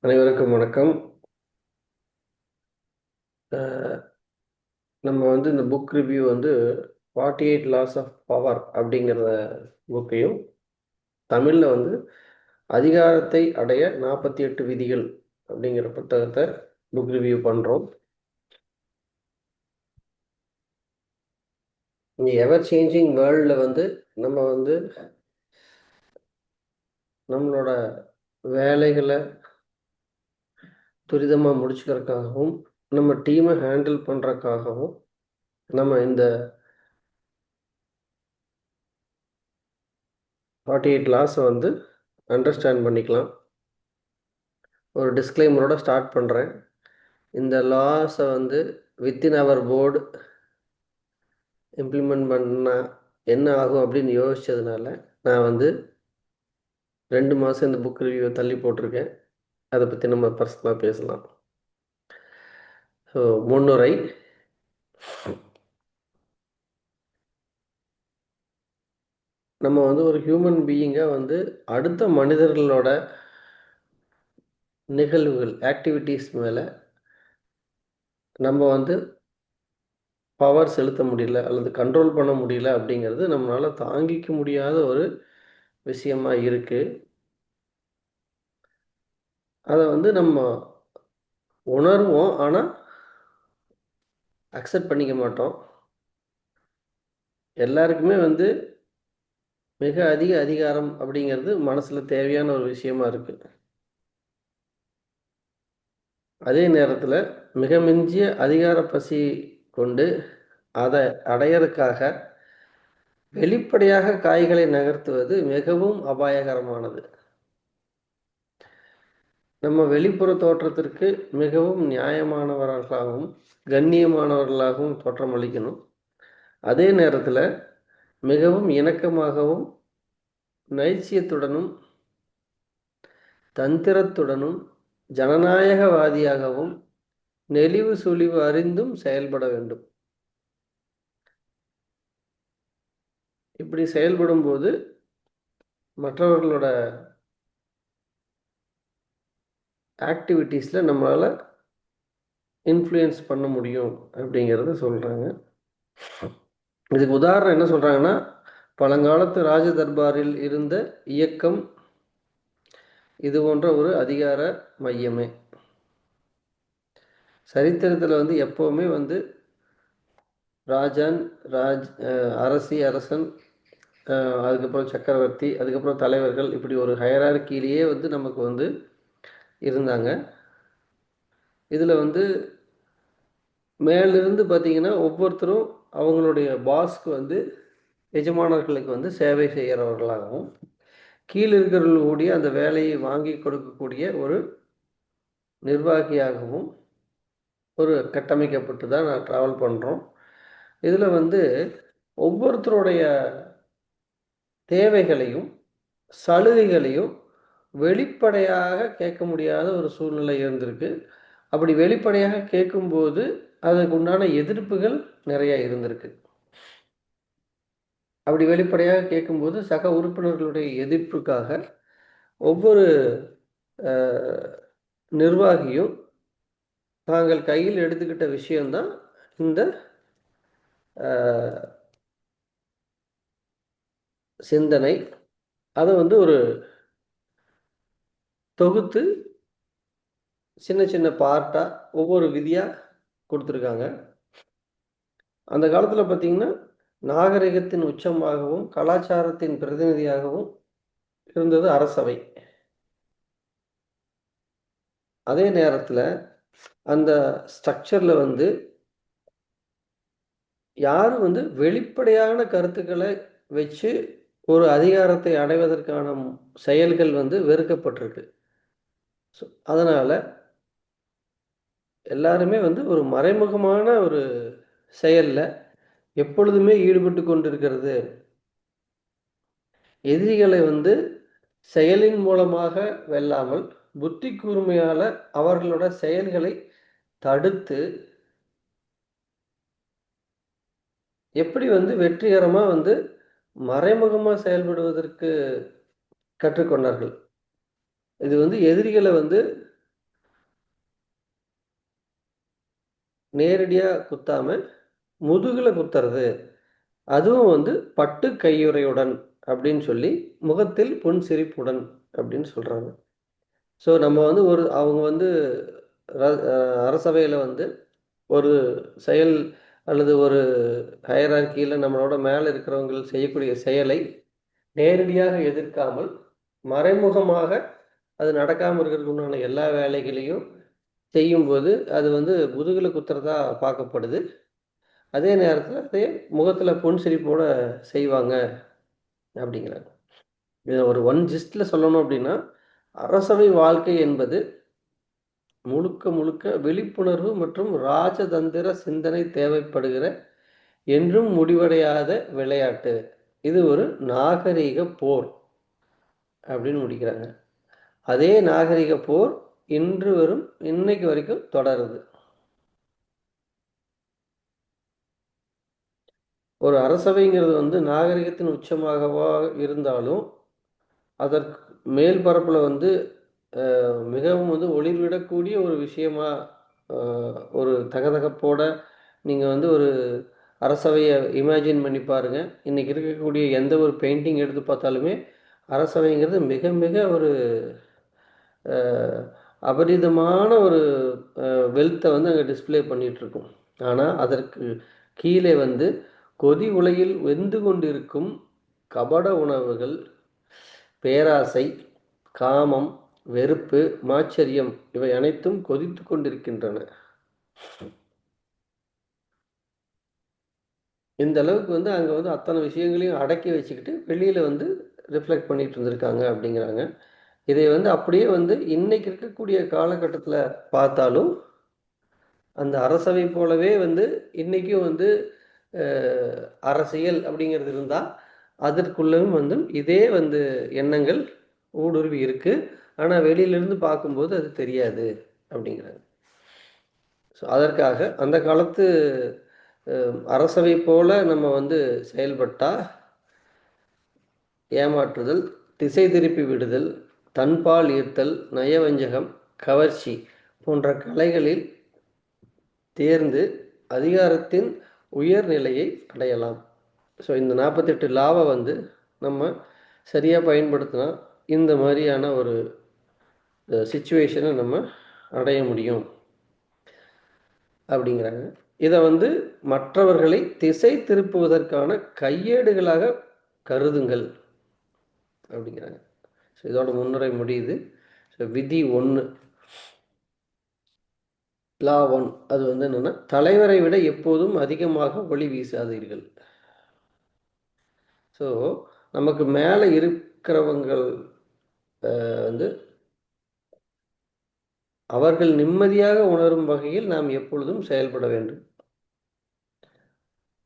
அனைவருக்கும் வணக்கம். நம்ம இந்த book review 48 laws of power அப்படிங்கிற புக்கையும், தமிழில் அதிகாரத்தை அடைய 48 விதிகள் அப்படிங்கிற புத்தகத்தை புக் ரிவ்யூ பண்ணுறோம். இந்த எவர் சேஞ்சிங் வேர்ல்டில் நம்ம நம்மளோட வேலைகளை துரிதமாக முடிச்சுக்கிறதுக்காகவும், நம்ம டீமை ஹேண்டில் பண்ணுறதுக்காகவும் நம்ம இந்த 48 லாஸை அண்டர்ஸ்டாண்ட் பண்ணிக்கலாம். ஒரு டிஸ்க்ளைமரோட ஸ்டார்ட் பண்ணுறேன். இந்த லாஸை வித்தின் அவர் போர்டு இம்ப்ளிமெண்ட் பண்ணால் என்ன ஆகும் அப்படின்னு யோசித்ததுனால நான் 2 மாதம் இந்த புக் ரிவ்யூவை தள்ளி போட்டிருக்கேன். அதை பற்றி நம்ம பர்சனலாக பேசலாம். ஸோ, முன்னுரை. நம்ம ஒரு ஹியூமன் பீயிங்காக அடுத்த மனிதர்களோட நிகழ்வுகள், ஆக்டிவிட்டீஸ் மேலே நம்ம பவர் செலுத்த முடியல அல்லது கண்ட்ரோல் பண்ண முடியல அப்படிங்கிறது நம்மளால் தாங்கிக்க முடியாத ஒரு விஷயமா இருக்குது. அதை நம்ம உணர்வோம், ஆனால் அக்செப்ட் பண்ணிக்க மாட்டோம். எல்லாருக்குமே மிக அதிக அதிகாரம் அப்படிங்கிறது மனசில் தேவையான ஒரு விஷயமா இருக்குது. அதே நேரத்தில் மிக மிஞ்சிய அதிகார பசி கொண்டு அதை அடையறதுக்காக வெளிப்படையாக காய்களை நகர்த்துவது மிகவும் அபாயகரமானது. நம்ம வெளிப்புற தோற்றத்திற்கு மிகவும் நியாயமானவர்களாகவும் கண்ணியமானவர்களாகவும் தோற்றமளிக்கணும். அதே நேரத்தில் மிகவும் இணக்கமாகவும் நைச்சியத்துடனும் தந்திரத்துடனும் ஜனநாயகவாதியாகவும் நெளிவு சுழிவு அறிந்தும் செயல்பட வேண்டும். இப்படி செயல்படும் போது மற்றவர்களோட ஆக்டிவிட்டீஸில் நம்மளால் இன்ஃப்ளூயன்ஸ் பண்ண முடியும் அப்படிங்கிறத சொல்கிறாங்க. இதுக்கு உதாரணம் என்ன சொல்கிறாங்கன்னா, பழங்காலத்து ராஜ தர்பாரில் இருந்த இயக்கம் இது போன்ற ஒரு அதிகார மையமே. சரித்திரத்தில் எப்போவுமே ராஜன் அரசி, அரசன், அதுக்கப்புறம் சக்கரவர்த்தி, அதுக்கப்புறம் தலைவர்கள், இப்படி ஒரு ஹையரார்க்கியிலேயே நமக்கு இருந்தாங்க. இதில் மேலிருந்து பார்த்திங்கன்னா ஒவ்வொருத்தரும் அவங்களுடைய பாஸ்க்கு எஜமானர்களுக்கு சேவை செய்கிறவர்களாகவும், கீழே இருக்கிறவர்களுடைய அந்த வேலையை வாங்கி கொடுக்கக்கூடிய ஒரு நிர்வாகியாகவும் ஒரு கட்டமைக்கப்பட்டு தான் நான் ட்ராவல் பண்ணுறோம். இதில் ஒவ்வொருத்தருடைய தேவைகளையும் சலுகைகளையும் வெளிப்படையாக கேட்க முடியாத ஒரு சூழ்நிலை இருந்திருக்கு. அப்படி வெளிப்படையாக கேட்கும்போது அதுக்கு உண்டான எதிர்ப்புகள் நிறைய இருந்திருக்கு. அப்படி வெளிப்படையாக கேட்கும்போது சக உறுப்பினர்களுடைய எதிர்ப்புக்காக ஒவ்வொரு நிர்வாகியும் தாங்கள் கையில் எடுத்துக்கிட்ட விஷயம்தான் இந்த சிந்தனை. அதை ஒரு தொகுத்து சின்ன சின்ன பார்ட்டாக ஒவ்வொரு விதியாக கொடுத்துருக்காங்க. அந்த காலத்தில் பார்த்திங்கன்னா நாகரிகத்தின் உச்சமாகவும் கலாச்சாரத்தின் பிரதிநிதியாகவும் இருந்தது அரசவை. அதே நேரத்தில் அந்த ஸ்ட்ரக்சரில் யாரும் வெளிப்படையான கருத்துக்களை வச்சு ஒரு அதிகாரத்தை அடைவதற்கான செயல்கள் வெறுக்கப்பட்டிருக்கு. ஸோ அதனால் எல்லாருமே ஒரு மறைமுகமான ஒரு செயலில் எப்பொழுதுமே ஈடுபட்டு கொண்டிருக்கிறது. எதிரிகளை செயலின் மூலமாக வெல்லாமல் புத்தி கூர்மையால் அவர்களோட செயல்களை தடுத்து எப்படி வெற்றிகரமாக மறைமுகமாக செயல்படுவதற்கு கற்றுக்கொண்டார்கள். இது எதிரிகளை நேரடியாக குத்தாமல் முதுகில் குத்துறது, அதுவும் வந்து பட்டு கையுறையுடன் அப்படின்னு சொல்லி முகத்தில் புன்சிரிப்புடன் அப்படின்னு சொல்கிறாங்க. ஸோ நம்ம வந்து அவங்க வந்து அரசவையில் வந்து ஒரு செயல் அல்லது ஒரு ஹையரார்க்கியில் நம்மளோட மேலே இருக்கிறவங்க செய்யக்கூடிய செயலை நேரடியாக எதிர்க்காமல் மறைமுகமாக அது நடக்காமல் இருக்கிறதுக்கு உண்டான எல்லா வேலைகளையும் செய்யும்போது அது வந்து முதுகில் குத்துறதா பார்க்கப்படுது. அதே நேரத்தில் அதே முகத்தில் புன்சிரிப்போட செய்வாங்க அப்படிங்கிறாங்க. இதை ஒரு ஜிஸ்டில் சொல்லணும் அப்படின்னா, அரசவை வாழ்க்கை என்பது முழுக்க முழுக்க விழிப்புணர்வு மற்றும் ராஜதந்திர சிந்தனை தேவைப்படுகிற என்றும் முடிவடையாத விளையாட்டு. இது ஒரு நாகரீக போர் அப்படின்னு முடிக்கிறாங்க. அதே நாகரீக போர் இன்னைக்கு வரைக்கும் தொடருது. ஒரு அரசவைங்கிறது வந்து நாகரிகத்தின் உச்சமாகவா இருந்தாலும் அதற்கு மேல் பரப்பில் வந்து மிகவும் வந்து ஒளிர்விடக்கூடிய ஒரு விஷயமா ஒரு தகதகப்போட நீங்கள் வந்து ஒரு அரசவையை இமேஜின் பண்ணி பாருங்கள். இன்றைக்கி இருக்கக்கூடிய எந்த ஒரு பெயிண்டிங் எடுத்து பார்த்தாலுமே அரசவைங்கிறது மிக மிக ஒரு அபரிதமான ஒரு வெல்த்தை வந்து அங்கே டிஸ்பிளே பண்ணிகிட்ருக்கும். ஆனால் அதற்கு கீழே வந்து கொதி உலையில் வெந்து கொண்டிருக்கும் கபட உணவுகள், பேராசை, காமம், வெறுப்பு, மாச்சரியம் இவை அனைத்தும் கொதித்து கொண்டிருக்கின்றன. இந்த அளவுக்கு வந்து அங்கே வந்து அத்தனை விஷயங்களையும் அடக்கி வச்சுக்கிட்டு வெளியில் வந்து ரிஃப்ளெக்ட் பண்ணிட்டு இருந்திருக்காங்க அப்படிங்கிறாங்க. இதை வந்து அப்படியே வந்து இன்னைக்கு இருக்கக்கூடிய காலகட்டத்தில் பார்த்தாலும் அந்த அரசவை போலவே வந்து இன்றைக்கும் வந்து அரசியல் அப்படிங்கிறது இருந்தால் அதற்குள்ளவும் வந்து இதே வந்து எண்ணங்கள் ஊடுருவி இருக்குது. ஆனால் வெளியிலேருந்து பார்க்கும்போது அது தெரியாது அப்படிங்கிறாங்க. ஸோ அதற்காக அந்த காலத்து அரசவை போல் நம்ம வந்து செயல்பட்டால் ஏமாற்றுதல், திசை திருப்பி விடுதல், தன்பால் ஈர்த்தல், நயவஞ்சகம், கவர்ச்சி போன்ற கலைகளில் தேர்ந்து அதிகாரத்தின் உயர்நிலையை அடையலாம். ஸோ இந்த 48 லாவை வந்து நம்ம சரியாக பயன்படுத்தினா இந்த மாதிரியான ஒரு சிச்சுவேஷனை நம்ம அடைய முடியும் அப்படிங்கிறாங்க. இதை வந்து மற்றவர்களை திசை திருப்புவதற்கான கையேடுகளாக கருதுங்கள் அப்படிங்கிறாங்க. ஸோ இதோட முன்னுரை முடியுது. ஸோ விதி 1, லா 1 அது வந்து என்னென்னா, தலைவரை விட எப்போதும் அதிகமாக ஒளி வீசாதீர்கள். ஸோ நமக்கு மேலே இருக்கிறவங்கள் வந்து அவர்கள் நிம்மதியாக உணரும் வகையில் நாம் எப்பொழுதும் செயல்பட வேண்டும்.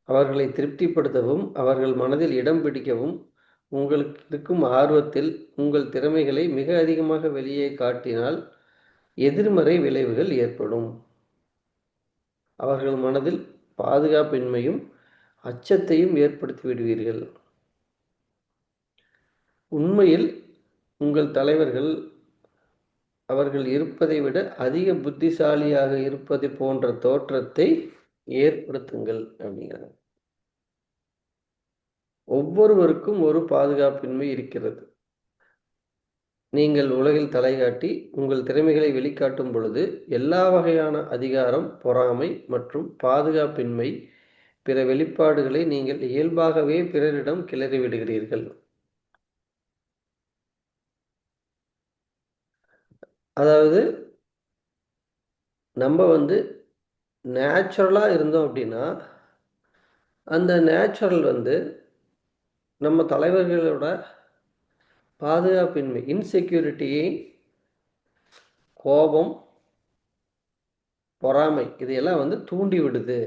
அவர்களை திருப்திப்படுத்தவும் அவர்கள் மனதில் இடம் பிடிக்கவும் உங்களுக்கு இருக்கும் ஆர்வத்தில் உங்கள் திறமைகளை மிக அதிகமாக வெளியே காட்டினால் எதிர்மறை விளைவுகள் ஏற்படும். அவர்கள் மனதில் பாதுகாப்பின்மையும் அச்சத்தையும் ஏற்படுத்தி விடுவீர்கள். உண்மையில் உங்கள் தலைவர்கள் அவர்கள் இருப்பதை விட அதிக புத்திசாலியாக இருப்பது போன்ற தோற்றத்தை ஏற்படுத்துங்கள் அப்படிங்கிறாங்க. ஒவ்வொருவருக்கும் ஒரு பாதுகாப்பின்மை இருக்கிறது. நீங்கள் உலகில் தலைகாட்டி உங்கள் திறமைகளை வெளிக்காட்டும் பொழுது எல்லா வகையான அதிகாரம், பொறாமை மற்றும் பாதுகாப்பின்மை பிற வெளிப்பாடுகளை நீங்கள் இயல்பாகவே பிறரிடம் கிளறிவிடுகிறீர்கள். அதாவது நம்ம வந்து நேச்சுரலாக இருந்தோம் அப்படின்னா அந்த நேச்சுரல் வந்து நம்ம தலைவர்களோட பாதுகாப்பின்மை, இன்செக்யூரிட்டியை, கோபம், பொறாமை இதையெல்லாம் வந்து தூண்டி விடுது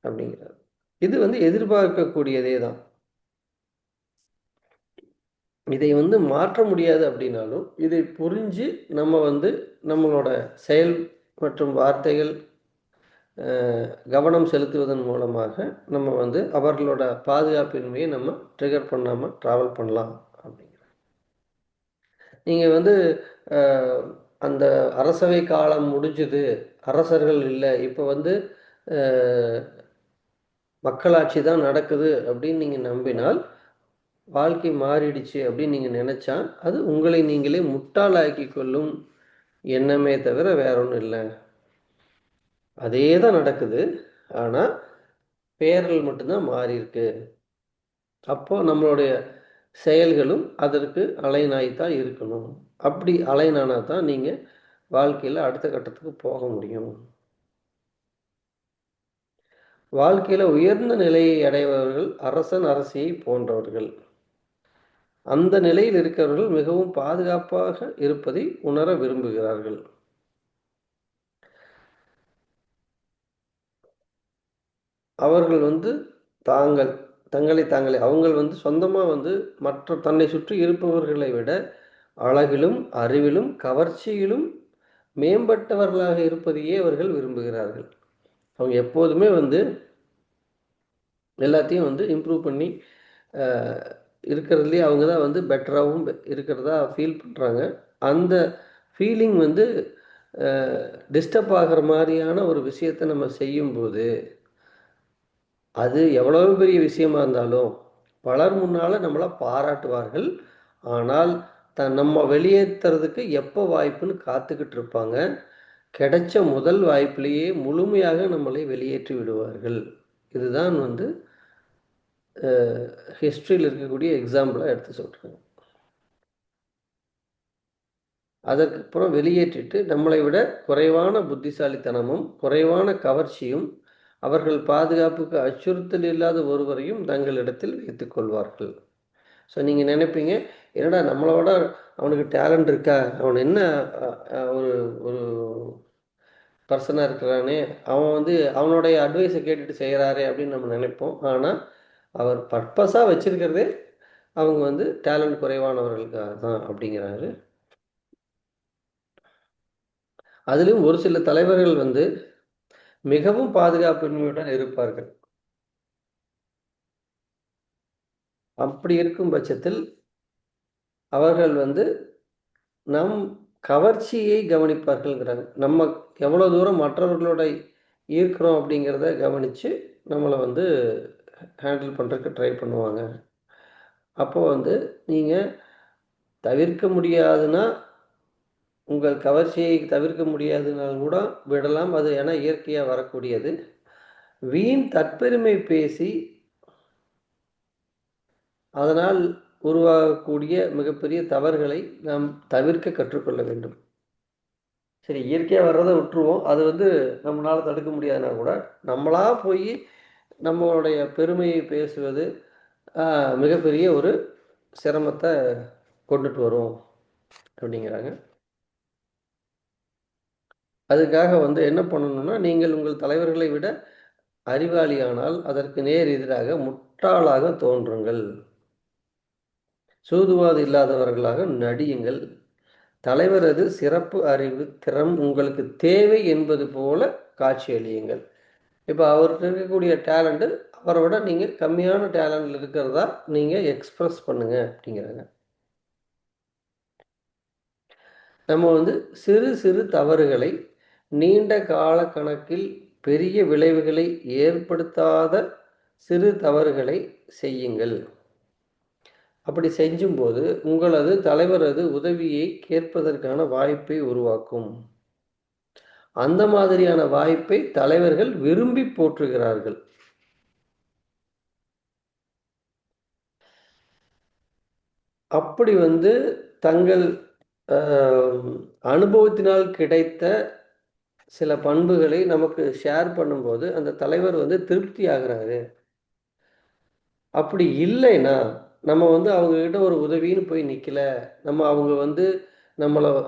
அப்படிங்கிறார். இது வந்து எதிர்பார்க்கக்கூடியதே தான். இதை வந்து மாற்ற முடியாது அப்படின்னாலும் இதை புரிஞ்சு நம்ம வந்து நம்மளோட செயல் மற்றும் வார்த்தைகள் கவனம் செலுத்துவதன் மூலமாக நம்ம வந்து அவர்களோட பாதுகாப்பின்மையை நம்ம ட்ரிகர் பண்ணாமல் ட்ராவல் பண்ணலாம் அப்படிங்கிறார். நீங்கள் வந்து அந்த அரசவை காலம் முடிஞ்சுது, அரசர்கள் இல்லை, இப்போ வந்து அஹ், மக்களாட்சி தான் நடக்குது அப்படின்னு நீங்கள் நம்பினால், வாழ்க்கை மாறிடுச்சு அப்படின்னு நீங்கள் நினைச்சா, அது உங்களை நீங்களே முட்டாளாக்கி கொள்ளும் எண்ணமே தவிர வேற ஒன்றும் இல்லை. அதே தான் நடக்குது. ஆனால் பெயர்கள் மட்டும்தான் மாறி இருக்கு. அப்போ நம்மளுடைய செயல்களும் அதற்கு அலைனாய்த்தான் இருக்கணும். அப்படி அலைனானா தான் நீங்கள் வாழ்க்கையில் அடுத்த கட்டத்துக்கு போக முடியும். வாழ்க்கையில் உயர்ந்த நிலையை அடைபவர்கள் அரசன் அரசியை போன்றவர்கள். அந்த நிலையில் இருக்கிறவர்கள் மிகவும் பாதுகாப்பாக இருப்பதை உணர விரும்புகிறார்கள். அவர்கள் வந்து தாங்கள் தங்களை தாங்களே அவங்கள் வந்து சொந்தமாக வந்து மற்ற தன்னை சுற்றி இருப்பவர்களை விட அழகிலும் அறிவிலும் கவர்ச்சியிலும் மேம்பட்டவர்களாக இருப்பதையே அவர்கள் விரும்புகிறார்கள். அவங்க எப்போதுமே வந்து எல்லாத்தையும் வந்து இம்ப்ரூவ் பண்ணி இருக்கிறதுலே அவங்க தான் வந்து பெட்டராகவும் இருக்கிறதா ஃபீல் பண்ணுறாங்க. அந்த ஃபீலிங் வந்து டிஸ்டர்ப் ஆகிற மாதிரியான ஒரு விஷயத்தை நம்ம செய்யும்போது, அது எவ்வளவு பெரிய விஷயமா இருந்தாலும் பலர் முன்னால் நம்மளை பாராட்டுவார்கள். ஆனால் நம்ம வெளியேற்றுறதுக்கு எப்போ வாய்ப்புன்னு காத்துக்கிட்டு இருப்பாங்க. கிடைச்ச முதல் வாய்ப்பிலேயே முழுமையாக நம்மளை வெளியேற்றி விடுவார்கள். இதுதான் வந்து ஹிஸ்ட்ரியில் இருக்கக்கூடிய எக்ஸாம்பிளாக எடுத்து சொல்கிறாங்க. அதற்கப்புறம் வெளியேற்றிட்டு நம்மளை விட குறைவான புத்திசாலித்தனமும் குறைவான கவர்ச்சியும் அவர்கள் பாதுகாப்புக்கு அச்சுறுத்தல் இல்லாத ஒருவரையும் தங்களிடத்தில் வைத்துக் கொள்வார்கள். ஸோ நீங்கள் நினைப்பீங்க, என்னடா நம்மளோட அவனுக்கு டேலண்ட் இருக்கா, அவன் என்ன ஒரு ஒரு பர்சனாக இருக்கிறானே, அவன் வந்து அவனுடைய அட்வைஸை கேட்டுட்டு செய்கிறாரே அப்படின்னு நம்ம நினைப்போம். ஆனால் அவர் பர்பஸாக வச்சிருக்கிறதே அவங்க வந்து டேலண்ட் குறைவானவர்களுக்காக தான் அப்படிங்கிறாரு. அதிலும் ஒரு சில தலைவர்கள் வந்து மிகவும் பாதுகாப்பின்மையுடன் இருப்பார்கள். அப்படி இருக்கும் பட்சத்தில் அவர்கள் வந்து நம் கவர்ச்சியை கவனிப்பார்கள்ங்கிறாங்க. நம்ம எவ்வளோ தூரம் மற்றவர்களோட ஈர்க்கிறோம் அப்படிங்கிறத கவனித்து நம்மளை வந்து ஹேண்டில் பண்ணுறதுக்கு ட்ரை பண்ணுவாங்க. அப்போ வந்து நீங்கள் தவிர்க்க முடியாதுன்னா, உங்கள் கவர்ச்சியை தவிர்க்க முடியாதுனாலும் கூட விடலாம். அது ஏன்னா இயற்கையாக வரக்கூடியது. வீண் தற்பெருமை பேசி அதனால் உருவாகக்கூடிய மிகப்பெரிய தவறுகளை நாம் தவிர்க்க கற்றுக்கொள்ள வேண்டும். சரி, இயற்கையாக வர்றதை விட்டுருவோம். அது வந்து நம்மளால் தடுக்க முடியாதுன்னா கூட நம்மளா போய் நம்மளுடைய பெருமையை பேசுவது மிகப்பெரிய ஒரு சிரமத்தை கொண்டுட்டு வரும் அப்படிங்கிறாங்க. அதுக்காக வந்து என்ன பண்ணணும்னா, நீங்கள் உங்கள் தலைவர்களை விட அறிவாளியானால் அதற்கு நேர் எதிராக முட்டாளாக தோன்றுங்கள். சூதுவாது இல்லாதவர்களாக நடியுங்கள். தலைவரது சிறப்பு அறிவு திறம் உங்களுக்கு தேவை என்பது போல காட்சியளியுங்கள். இப்போ அவருக்கு இருக்கக்கூடிய டேலண்ட்டு அவரை விட நீங்கள் கம்மியான டேலண்டில் இருக்கிறதா நீங்கள் எக்ஸ்ப்ரெஸ் பண்ணுங்க அப்படிங்கிறாங்க. நம்ம வந்து சிறு சிறு தவறுகளை நீண்ட கால கணக்கில் பெரிய விளைவுகளை ஏற்படுத்தாத சிறு தவறுகளை செய்யுங்கள். அப்படி செஞ்சும்போது உங்களது தலைவரது உதவியை கேட்பதற்கான வாய்ப்பை உருவாக்கும். அந்த மாதிரியான வாய்ப்பை தலைவர்கள் விரும்பி போற்றுகிறார்கள். அப்படி வந்து தங்கள் அனுபவத்தினால் கிடைத்த சில பண்புகளை நமக்கு ஷேர் பண்ணும்போது அந்த தலைவர் வந்து திருப்தி ஆகுறாரு. அப்படி இல்லைன்னா நம்ம வந்து அவங்கக்கிட்ட ஒரு உதவின்னு போய் நிற்கல, நம்ம அவங்க வந்து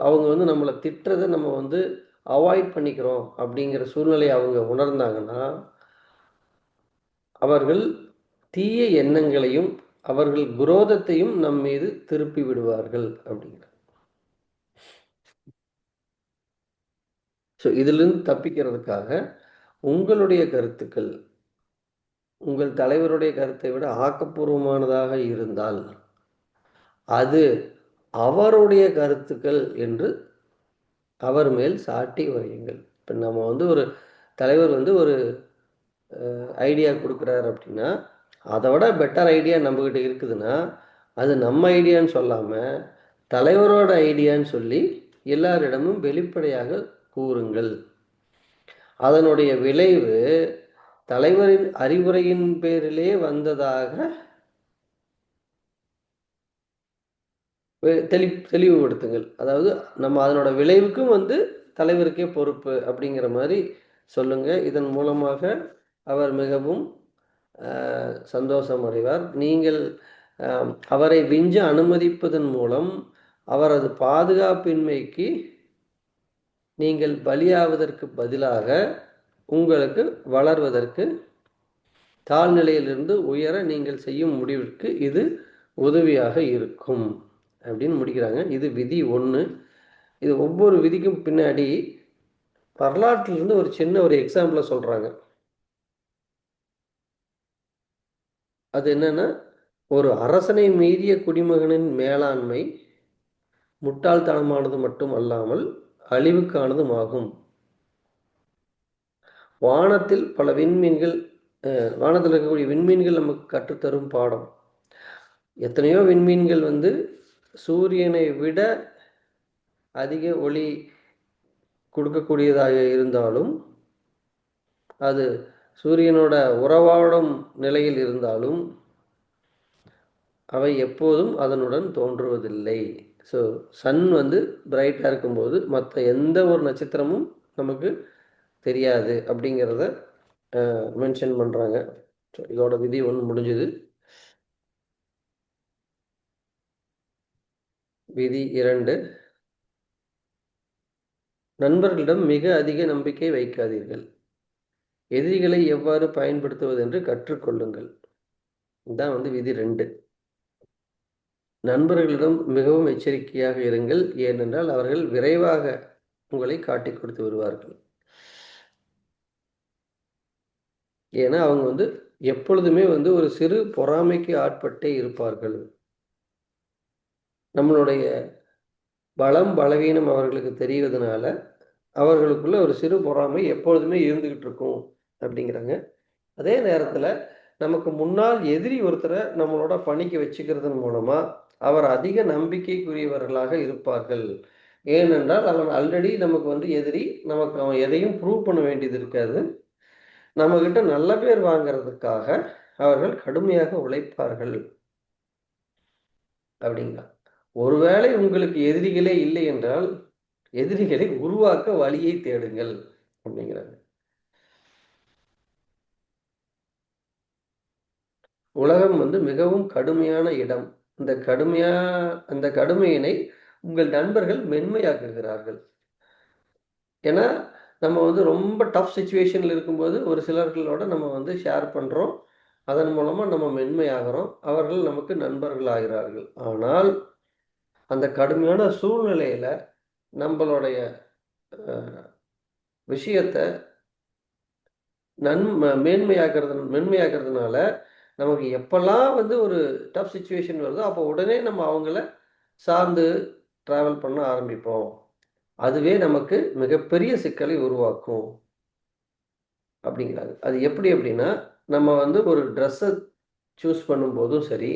அவங்க வந்து நம்மளை திட்டுறதை நம்ம வந்து அவாய்ட் பண்ணிக்கிறோம் அப்படிங்கிற சூழ்நிலையை அவங்க உணர்ந்தாங்கன்னா, அவர்கள் தீய எண்ணங்களையும் அவர்கள் குரோதத்தையும் நம் மீது திருப்பி விடுவார்கள் அப்படிங்கிற. ஸோ இதிலிருந்து தப்பிக்கிறதுக்காக உங்களுடைய கருத்துக்கள் உங்கள் தலைவருடைய கருத்தை விட ஆக்கப்பூர்வமானதாக இருந்தால் அது அவருடைய கருத்துக்கள் என்று அவர் மேல் சாட்டி உரையுங்கள். இப்போ நம்ம வந்து ஒரு தலைவர் வந்து ஒரு ஐடியா கொடுக்குறாரு அப்படின்னா, அதை விட பெட்டர் ஐடியா நம்மக்கிட்ட இருக்குதுன்னா, அது நம்ம ஐடியான்னு சொல்லாமல் தலைவரோட ஐடியான்னு சொல்லி எல்லாரிடமும் வெளிப்படையாக கூறுங்கள். அதனுடைய விளைவு தலைவரின் அறிவுரையின் பேரிலே வந்ததாக தெளிவுபடுத்துங்கள். அதாவது நம்ம அதனோட விளைவுக்கும் வந்து தலைவருக்கே பொறுப்பு அப்படிங்கிற மாதிரி சொல்லுங்க. இதன் மூலமாக அவர் மிகவும் சந்தோஷம் அடைவார். நீங்கள் அவரை விஞ்ச அனுமதிப்பதன் மூலம் அவரது பாதுகாப்பின்மைக்கு நீங்கள் பலியாவதற்கு பதிலாக உங்களுக்கு வளர்வதற்கு தாழ்நிலையிலிருந்து உயர நீங்கள் செய்யும் முடிவிற்கு இது உதவியாக இருக்கும் அப்படின்னு முடிக்கிறாங்க. இது விதி 1. இது ஒவ்வொரு விதிக்கும் பின்னாடி வரலாற்றிலிருந்து ஒரு சின்ன ஒரு எக்ஸாம்பிளை சொல்கிறாங்க. அது என்னன்னா, ஒரு அரசனை மீறிய குடிமகனின் மேலாண்மை முட்டாள்தனமானது மட்டும் அல்லாமல் அழிவுக்கானதும் ஆகும். வானத்தில் பல விண்மீன்கள் வானத்தில் இருக்கக்கூடிய விண்மீன்கள் நமக்கு கற்றுத்தரும் பாடம். எத்தனையோ விண்மீன்கள் வந்து சூரியனை விட அதிக ஒளி கொடுக்கக்கூடியதாக இருந்தாலும், அது சூரியனோட உறவாடும் நிலையில் இருந்தாலும் அவை எப்போதும் அதனுடன் தோன்றுவதில்லை. ஸோ சன் வந்து பிரைட்டாக இருக்கும்போது மற்ற எந்த ஒரு நட்சத்திரமும் நமக்கு தெரியாது அப்படிங்கிறத மென்ஷன் பண்ணுறாங்க. ஸோ இதோட விதி 1 முடிஞ்சுது. விதி 2, நண்பர்களிடம் மிக அதிக நம்பிக்கை வைக்காதீர்கள். எதிரிகளை எவ்வாறு பயன்படுத்துவது என்று கற்றுக்கொள்ளுங்கள். இதுதான் வந்து விதி 2. நண்பர்களிடம் மிகவும் எச்சரிக்கையாக இருங்கள். ஏனென்றால் அவர்கள் விரைவாக உங்களை காட்டிக் கொடுத்து வருவார்கள். ஏன்னா அவங்க வந்து எப்பொழுதுமே வந்து ஒரு சிறு பொறாமைக்கு ஆட்பட்டே இருப்பார்கள். நம்மளுடைய பலம் பலவீனம் அவர்களுக்கு தெரிவதனால அவர்களுக்குள்ள ஒரு சிறு பொறாமை எப்பொழுதுமே இருந்துகிட்டு இருக்கும் அப்படிங்கிறாங்க. அதே நேரத்தில் நமக்கு முன்னால் எதிரி ஒருத்தரை நம்மளோட பணிக்கு வச்சுக்கிறதன் மூலமா அவர் அதிக நம்பிக்கைக்குரியவர்களாக இருப்பார்கள். ஏனென்றால் அவன் ஆல்ரெடி நமக்கு வந்து எதிரி, நமக்கு அவன் எதையும் ப்ரூவ் பண்ண வேண்டியது இருக்காது. நம்மகிட்ட நல்ல பேர் வாங்கிறதுக்காக அவர்கள் கடுமையாக உழைப்பார்கள் அப்படிங்களா. ஒருவேளை உங்களுக்கு எதிரிகளே இல்லை என்றால் எதிரிகளை உருவாக்க வழியை தேடுங்கள் அப்படிங்கிறாங்க. உலகம் வந்து மிகவும் கடுமையான இடம். அந்த கடுமையினை உங்கள் நண்பர்கள் மென்மையாக்குகிறார்கள். ஏன்னா நம்ம வந்து ரொம்ப டஃப் சுச்சுவேஷனில் இருக்கும்போது ஒரு சிலர்களோட நம்ம வந்து ஷேர் பண்ணுறோம். அதன் மூலமாக நம்ம மென்மையாகிறோம். அவர்கள் நமக்கு நண்பர்கள் ஆகிறார்கள். ஆனால் அந்த கடுமையான சூழ்நிலையில் நம்மளுடைய விஷயத்தை மென்மையாக்குறதுனால நமக்கு எப்பெல்லாம் வந்து ஒரு டஃப் சுச்சுவேஷன் வருதோ அப்போ உடனே நம்ம அவங்கள சார்ந்து ட்ராவல் பண்ண ஆரம்பிப்போம். அதுவே நமக்கு மிகப்பெரிய சிக்கலை உருவாக்கும் அப்படிங்கிறாங்க. அது எப்படி அப்படின்னா, நம்ம வந்து ஒரு ட்ரெஸ்ஸை சூஸ் பண்ணும்போதும் சரி,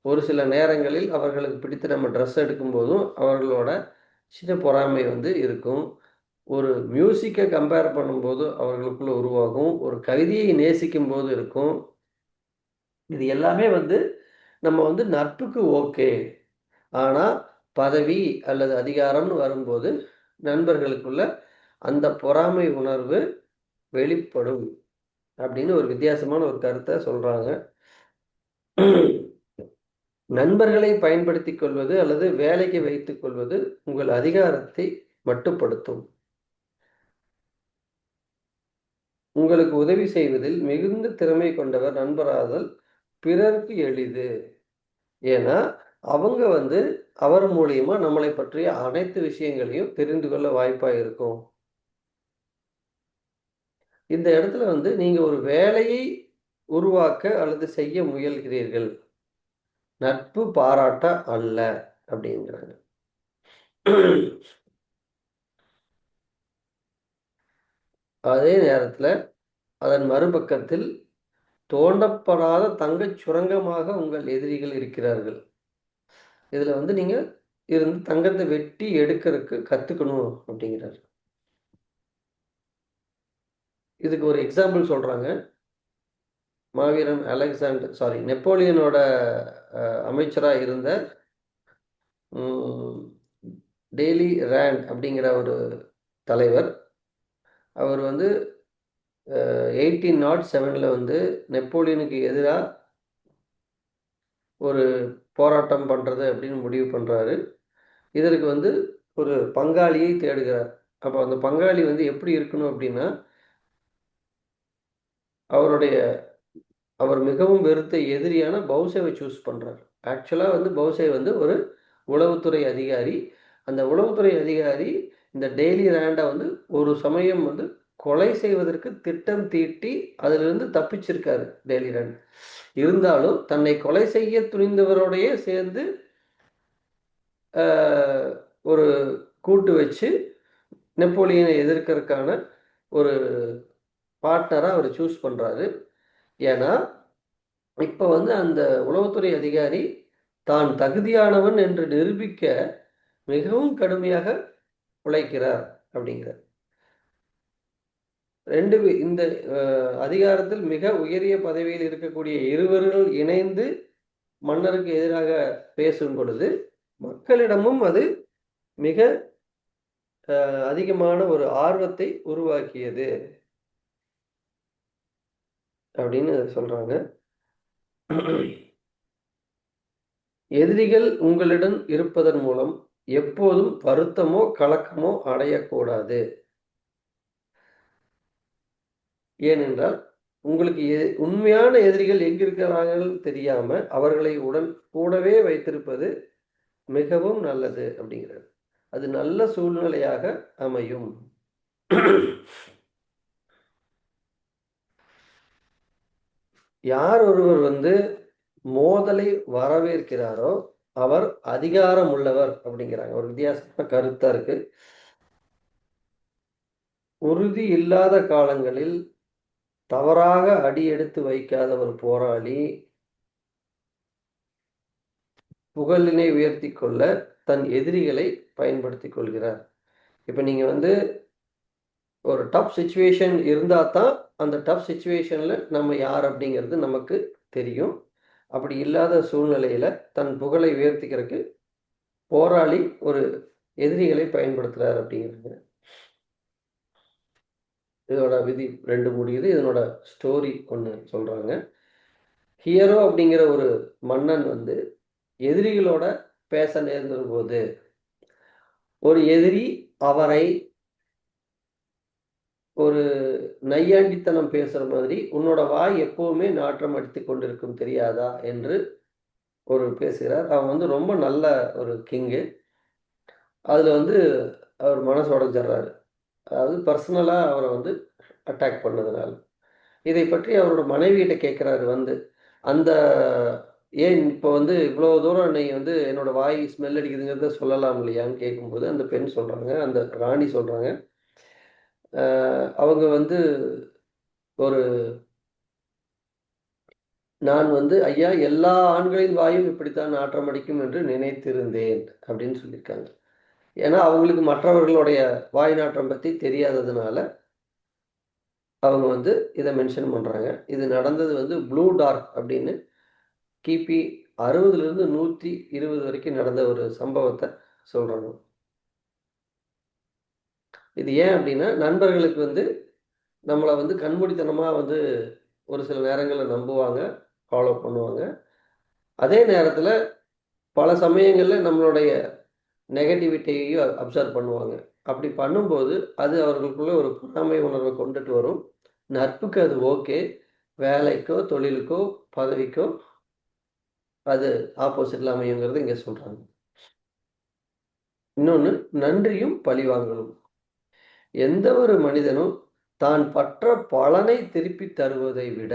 ஒரு சில நேரங்களில் அவர்களுக்கு பிடித்த நம்ம ட்ரெஸ் எடுக்கும்போதும் அவர்களோட சின்ன பொறாமை வந்து இருக்கும். ஒரு மியூசிக்கை கம்பேர் பண்ணும்போது அவர்களுக்குள்ள உருவாகும். ஒரு கவிதையை நேசிக்கும் போது இருக்கும். இது எல்லாமே வந்து நம்ம வந்து நட்புக்கு ஓகே. ஆனா பதவி அல்லது அதிகாரம்னு வரும்போது நண்பர்களுக்குள்ள அந்த பொறாமை உணர்வு வெளிப்படும் அப்படின்னு ஒரு வித்தியாசமான ஒரு கருத்தை சொல்றாங்க. நண்பர்களை பயன்படுத்திக் கொள்வது அல்லது வேலைக்கு வைத்துக் கொள்வது உங்கள் அதிகாரத்தை மட்டுப்படுத்தும். உங்களுக்கு உதவி செய்வதில் மிகுந்த திறமை கொண்டவர் நண்பராதல் பிறருக்கு எளிது. ஏன்னா அவங்க வந்து அவர் மூலியமா நம்மளை பற்றிய அனைத்து விஷயங்களையும் தெரிந்து கொள்ள வாய்ப்பா இருக்கும். இந்த இடத்துல வந்து நீங்க ஒரு வேலையை உருவாக்க அல்லது செய்ய முயல்கிறீர்கள். நட்பு பாராட்ட அல்ல அப்படிங்கிறாங்க. அதே நேரத்தில் அதன் மறுபக்கத்தில் தோண்டப்படாத தங்கச் சுரங்கமாக உங்கள் எதிரிகள் இருக்கிறார்கள். இதில் வந்து நீங்கள் இருந்து தங்கத்தை வெட்டி எடுக்கிறதுக்கு கற்றுக்கணும் அப்படிங்கிறார். இதுக்கு ஒரு எக்ஸாம்பிள் சொல்கிறாங்க. மாவீரன் நெப்போலியனோட அமைச்சராக இருந்த டெய்லி ரேண்ட் அப்படிங்கிற ஒரு தலைவர். அவர் வந்து 1807 வந்து நெப்போலியனுக்கு எதிராக ஒரு போராட்டம் பண்ணுறது அப்படின்னு முடிவு பண்ணுறாரு. இதற்கு வந்து ஒரு பங்காளியை தேடுகிறார். அப்போ அந்த பங்காளி வந்து எப்படி இருக்கணும் அப்படின்னா, அவர் மிகவும் வெறுத்த எதிரியான பவுசேவை சூஸ் பண்ணுறார். ஆக்சுவலாக வந்து பவுசே வந்து ஒரு உளவுத்துறை அதிகாரி. அந்த உளவுத்துறை அதிகாரி இந்த டெய்லி ரேண்டை வந்து ஒரு சமயம் வந்து கொலை செய்வதற்கு திட்டம் தீட்டி அதிலிருந்து தப்பிச்சிருக்காரு டெய்லி ரேண்ட். இருந்தாலும் தன்னை கொலை செய்ய துணிந்தவரோடையே சேர்ந்து ஒரு கூட்டு வச்சு நெப்போலியனை எதிர்க்கிறதுக்கான ஒரு பார்ட்னராக அவர் சூஸ் பண்ணுறாரு. ஏன்னா இப்போ வந்து அந்த உளவுத்துறை அதிகாரி தான் தகுதியானவன் என்று நிரூபிக்க மிகவும் கடுமையாக உழைக்கிறார் அப்படிங்கிறார். இந்த அதிகாரத்தில் மிக உயரிய பதவியில் இருக்கக்கூடிய இருவர்கள் இணைந்து மன்னருக்கு எதிராக பேசும் பொழுது மக்களிடமும் அது மிக அதிகமான ஒரு ஆர்வத்தை உருவாக்கியது அப்படின்னு சொல்றாங்க. எதிரிகள் உங்களிடம் இருப்பதன் மூலம் எப்போதும் வருத்தமோ கலக்கமோ அடையக்கூடாது. ஏனென்றால் உங்களுக்கு உண்மையான எதிரிகள் எங்கிருக்கிறார்கள் தெரியாம அவர்களை கூடவே வைத்திருப்பது மிகவும் நல்லது அப்படிங்கிறார். அது நல்ல சூழ்நிலையாக அமையும். யார் ஒருவர் வந்து மோதலை வரவேற்கிறாரோ அவர் அதிகாரம் உள்ளவர் அப்படிங்கிறாங்க. ஒரு வித்தியாசமான கருத்தா இருக்கு. உறுதி இல்லாத காலங்களில் தவறாக அடி எடுத்து வைக்காத ஒரு போராளி புகழினை உயர்த்தி கொள்ள தன் எதிரிகளை பயன்படுத்தி கொள்கிறார். இப்போ நீங்க வந்து ஒரு டஃப் சுச்சுவேஷன் இருந்தால் தான் அந்த டஃப் சுச்சுவேஷனில் நம்ம யார் அப்படிங்கிறது நமக்கு தெரியும். அப்படி இல்லாத சூழ்நிலையில் தன் புகழை உயர்த்திக்கிறதுக்கு போராளி ஒரு எதிரிகளை பயன்படுத்துகிறார் அப்படிங்கிறது. இதோட விதி 2 முடியுது. இதனோட ஸ்டோரி ஒன்று சொல்கிறாங்க. ஹியரோ அப்படிங்கிற ஒரு மன்னன் வந்து எதிரிகளோட பேச நேர்ந்த போது ஒரு எதிரி அவரை ஒரு நையாண்டித்தனம் பேசுகிற மாதிரி உன்னோட வாய் எப்போவுமே நாற்றம் அடித்து கொண்டிருக்கும் தெரியாதா என்று ஒரு பேசுகிறார். அவன் வந்து ரொம்ப நல்ல ஒரு கிங்கு. அதில் வந்து அவர் மனசு உடைஞ்சிட்றாரு. அதாவது பர்சனலாக அவரை வந்து அட்டாக் பண்ணதுனால. இதை பற்றி அவரோட மனைவியிட்ட கேட்குறாரு வந்து, அந்த ஏன் இப்போ வந்து இவ்வளோ தூரம் நீ வந்து என்னோட வாய் ஸ்மெல் அடிக்குதுங்கிறத சொல்லலாம் இல்லையான்னு கேட்கும்போது அந்த பெண் சொல்கிறாங்க, அந்த ராணி சொல்கிறாங்க, அவங்க வந்து ஒரு நான் வந்து ஐயா எல்லா ஆண்களின் வாயும் இப்படித்தான் நாற்றம் அடிக்கும் என்று நினைத்திருந்தேன் அப்படின்னு சொல்லியிருக்காங்க. ஏன்னா அவங்களுக்கு மற்றவர்களுடைய வாய் நாற்றம் பற்றி தெரியாததுனால அவங்க வந்து இதை மென்ஷன் பண்ணுறாங்க. இது நடந்தது வந்து ப்ளூ டார்க் அப்படின்னு கிபி 60லிருந்து 120 வரைக்கும் நடந்த ஒரு சம்பவத்தை சொல்கிறாங்க. இது ஏன் அப்படின்னா நண்பர்களுக்கு வந்து நம்மளை வந்து கண்மூடித்தனமாக வந்து ஒரு சில நேரங்களில் நம்புவாங்க, ஃபாலோ பண்ணுவாங்க. அதே நேரத்தில் பல சமயங்களில் நம்மளுடைய நெகட்டிவிட்டியையும் அப்சர்வ் பண்ணுவாங்க. அப்படி பண்ணும்போது அது அவர்களுக்குள்ள ஒரு பொறாமை உணர்வை கொண்டுட்டு வரும். நட்புக்கு அது ஓகே, வேலைக்கோ தொழிலுக்கோ பதவிக்கோ அது ஆப்போசிட்டில் அமையுங்கிறது இங்கே சொல்கிறாங்க. இன்னொன்று நன்றியும் பழிவாங்கலும். எந்த ஒரு மனிதனும் தான் பற்ற பலனை திருப்பி தருவதை விட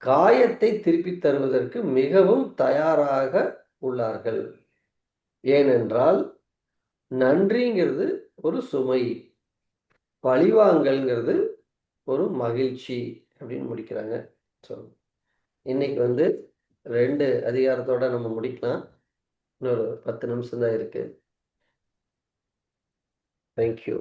காயத்தை திருப்பி தருவதற்கு மிகவும் தயாராக உள்ளார்கள். ஏனென்றால் நன்றிங்கிறது ஒரு சுமை. பழிவாங்கல்ங்கிறது ஒரு மகிழ்ச்சி அப்படின்னு முடிக்கிறாங்க. ஸோ இன்னைக்கு வந்து 2 அதிகாரத்தோட நம்ம முடிக்கலாம். இன்னொரு 10 நிமிஷம் தான் இருக்கு. Thank you.